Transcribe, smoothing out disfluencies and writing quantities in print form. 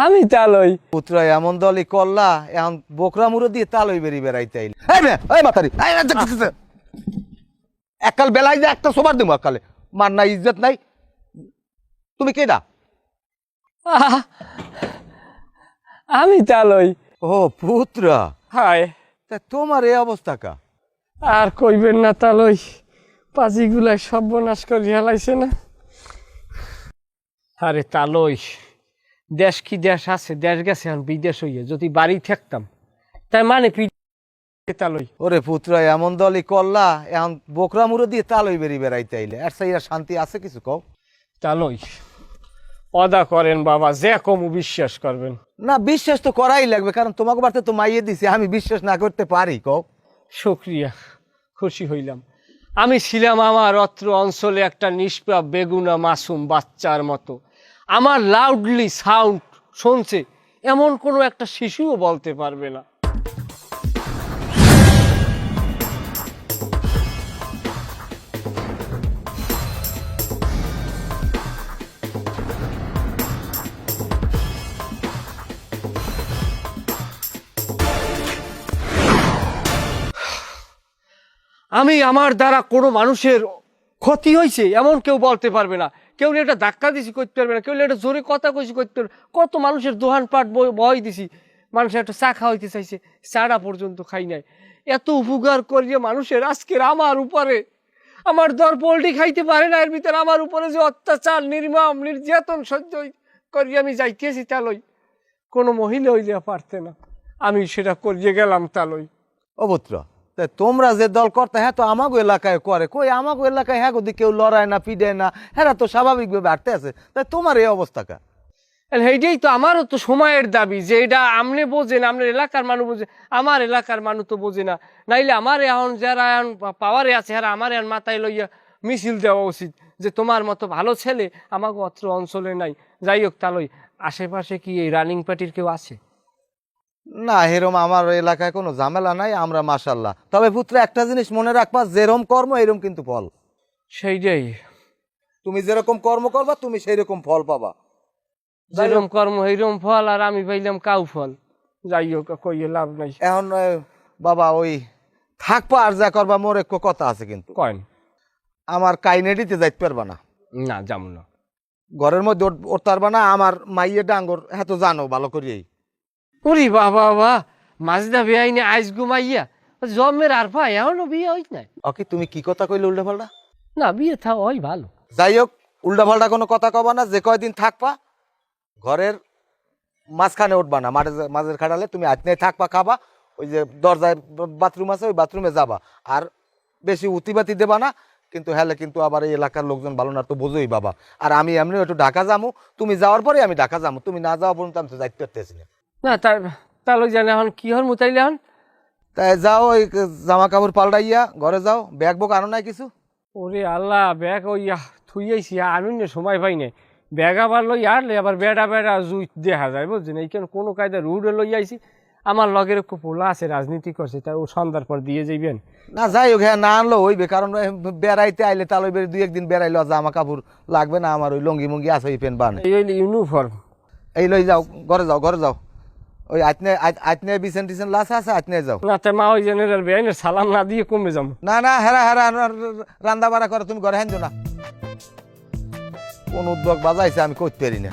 আমি তালই পুত্রা এমন দলই করলা এখন বোকরা মুড়ো দিয়ে তালই বেরি বেড়াইতে আইল মাতারি এককাল বেলায় যে একটা সবার দিব এককালে মার নাই ইজ্জত নাই। তুমি কেডা? আমি তালই। ও পুত্রা, হায় তা তোমার এই অবস্থা কা? আর কইবেন না তালই, পাজিগুলাই সর্বনাশ করে হেলাইছে না। আরে তালই, দেশ কি দেশ আছে, দেশ গেছে এখন বিদেশ হইয়া। যদি বাড়ি থাকতাম তাই মানে তালই। ওরে পুত্রা এমন দলই করলা এখন বোকরা মুড়ো দিয়ে তালই বেরি বেড়াইতে আইলে। আর সাইয়া শান্তি আছে কিছু কও? তালই অদা করেন বাবা, যে কমু বিশ্বাস করবেন না, বিশ্বাস তো করাই লাগবে, কারণ তোমাকে বাড়তে তো মাইয়ে দিছি, আমি বিশ্বাস না করতে পারি কও? শুক্রিয়া, খুশি হইলাম। আমি ছিলাম আমার অত্র অঞ্চলে একটা নিষ্পাপ বেগুনা মাসুম বাচ্চার মতো। আমার লাউডলি সাউন্ড শুনছে এমন কোনো একটা শিশুও বলতে পারবে না। আমি আমার দ্বারা কোনো মানুষের ক্ষতি হয়েছে এমন কেউ বলতে পারবে না। কেউ একটা ধাক্কা দিছি করতে পারবে না, কেউ একটা জোরে কথা কইছি করতে পারবে। কত মানুষের দোহান পাট বই দিছি, মানুষের একটা চা খাওয়াইতে চাইছে, চাটা পর্যন্ত খাই নাই। এত উপকার করিয়ে মানুষের আজকের আমার উপরে, আমার দর পোল্ট্রি খাইতে পারে না, এর ভিতরে আমার উপরে যে অত্যাচার নির্মম নির্যাতন সহ্য করিয়ে আমি যাইতেছি তালই, কোনো মহিলা হইলে পারতে না। আমি সেটা করিয়ে গেলাম তালই। ও পুত্র, তোমরা যে দল করতে হ্যাঁ তো আমাগো এলাকায় করে, কই আমাগো এলাকায় হ্যাঁ যদি কেউ লড়ায় না পিডে না, হ্যাঁ তো স্বাভাবিকভাবে হাঁটতে আছে। তাই তোমার এই অবস্থা কা? এইটাই তো আমারও তো সময়ের দাবি, যে এটা আপনি বোঝেন, আপনার এলাকার মানুষ বোঝে, আমার এলাকার মানুষ তো বোঝে না। নাইলে আমার এখন যারা এখন পাওয়ারে আছে হ্যাঁ আমার এখন মাথায় লইয়া মিছিল দেওয়া উচিত যে তোমার মতো ভালো ছেলে আমাকে অত্র অঞ্চলে নাই। যাই হোক তালই, আশেপাশে কি এই রানিং পার্টির কেউ আছে? না, এরম আমার এলাকায় কোনো ঝামেলা নাই, আমরা মাশাল্লাহ। তবে পুত্র একটা জিনিস মনে রাখবা, যেরকম কর্ম এরকম কিন্তু ফল। সেইটাই, তুমি যেরকম কর্ম করবা তুমি সেই রকম ফল পাবা। যেরকম কর্ম এইরকম ফল, আর আমি পাইলাম কাউ ফল। যাই হোক, কইয়ে লাভ নাই। এখন বাবা ওই থাকবা আর যা করবা, মোর এক কথা আছে কিন্তু। কয়েন আমার কাইনেডিতে যাইতে পারবা না। না যাবো না। ঘরের মধ্যে উঠতে পারবা না। আমার মাইয়ে ডাঙ্গর হ্যাঁ তো জানো ভালো করিয়েই। ওরে বাবা বাবা, মাজদা বেআইনে আইস ঘুমাইয়া জন্মের আর ভাই এখনো বিয়ে হইত নাই। ওকে তুমি কি কথা কইলে উল্টা পাল্টা? না, বিয়ে থা ওই ভালো। যাই হোক, উল্টা পাল্টা কোনো কথা কবা না। যে কয়দিন থাকবা ঘরের মাঝখানে উঠবা না, মাঝের খাটালে তুমি আজনে থাকবা, খাবা, ওই যে দরজায় বাথরুম আছে ওই বাথরুমে যাবা, আর বেশি উতিবাতি দেবা না। কিন্তু হ্যালে কিন্তু আবার এই এলাকার লোকজন ভালো না তো বোঝোই বাবা। আর আমি এমনি একটু ঢাকা যাবো, তুমি যাওয়ার পরে আমি ঢাকা যাবো, তুমি না যাওয়া পর্যন্ত আমি তো যাইতে পারতেছি না। না তার জানে এখন কি হর মুতাইলে এখন। তাই যাও, ওই জামা কাপড় পাল্টাইয়া ঘরে যাও। ব্যাগ বুক আনো নাই কিছু? ওরে আল্লাহ, ব্যাগ ওই থুইয়াইছি, আমি না সময় পাই নাই। ব্যাগ আবার লই আরলে আবার বেড়া বেড়া জুই দেখা যায় বুঝছেন। এইখানে কোনো কায়দা রুডে লই আইছি। আমার লগের একটু পোলা আছে, রাজনীতি করছে, তাই ও সন্ধ্যার পর দিয়ে যাইবেন। না যাই হোক, হ্যাঁ না আনলো হইবে, কারণ বেড়াইতে আইলে তাহলে দুই একদিন বেড়াইলো, জামা কাপড় লাগবে না। আমার ওই লঙ্গি মুঙ্গি আছে ওই প্যান্ট বানে, এই ইউনিফর্ম। এই লই যাও, ঘরে যাও, ঘরে যাও। ওই আতনে বিছেন টিছেন লাশ আছে, আতনে যাও। না তে মা ওই জেনারেল বেআইনের সালাম না দিয়ে কমে যাবো। না না, হেরা হেরা রান্না বাড়া করে, তুমি ঘরে হেন না। কোন উদ্যোগ বাজাইছে আমি করতে পারি না।